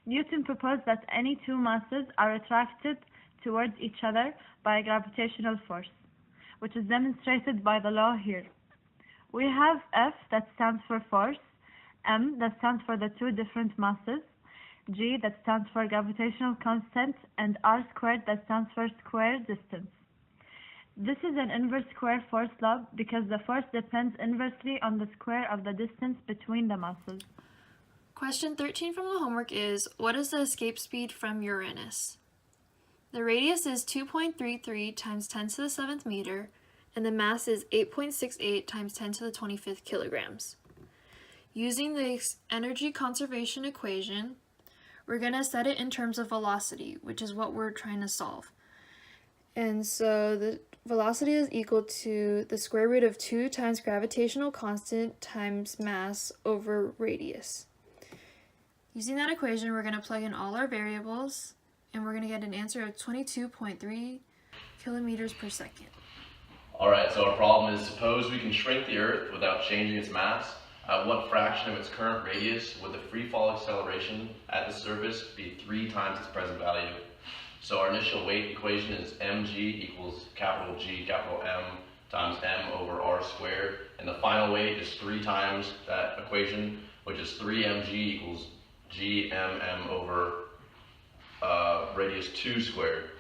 Newton proposed that any two masses are attracted towards each other by a gravitational force, which is demonstrated by the law here. We have F that stands for force, M that stands for the two different masses, G that stands for gravitational constant, and R squared that stands for square distance. This is an inverse square force law because the force depends inversely on the square of the distance between the masses. Question 13 from the homework is, what is the escape speed from Uranus? The radius is 2.33 times 10 to the 7th meter, and the mass is 8.68 times 10 to the 25th kilograms. Using the energy conservation equation, we're going to set it in terms of velocity, which is what we're trying to solve. And so the velocity is equal to the square root of 2 times gravitational constant times mass over radius. Using that equation, we're going to plug in all our variables, and we're going to get an answer of 22.3 kilometers per second. Alright, so our problem is, suppose we can shrink the Earth without changing its mass. At what fraction of its current radius would the free fall acceleration at the surface be 3 times its present value? So our initial weight equation is mg equals capital G, capital M times m over r squared, and the final weight is 3 times that equation, which is 3mg equals gmm over radius 2 squared.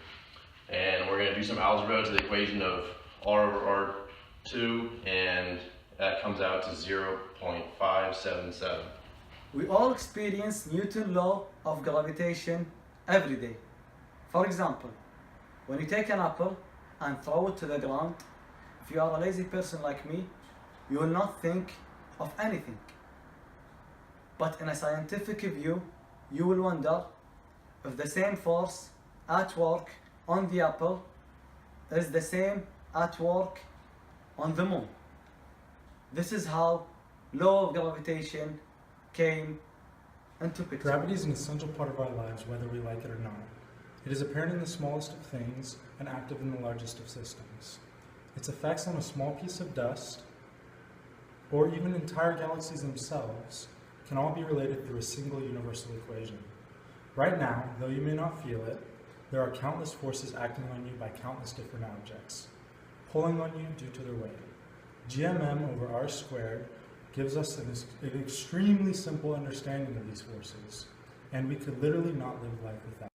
And we're going to do some algebra to the equation of r over r2, and that comes out to 0.577. We all experience Newton's law of gravitation every day. For example, when you take an apple and throw it to the ground, if you are a lazy person like me, you will not think of anything. But in a scientific view, you will wonder if the same force at work on the apple is the same at work on the moon. This is how law of gravitation came into picture. Gravity is an essential part of our lives, whether we like it or not. It is apparent in the smallest of things and active in the largest of systems. Its effects on a small piece of dust, or even entire galaxies themselves, can all be related through a single universal equation. Right now, though you may not feel it, there are countless forces acting on you by countless different objects, pulling on you due to their weight. GMM over r squared gives us an extremely simple understanding of these forces, and we could literally not live life without.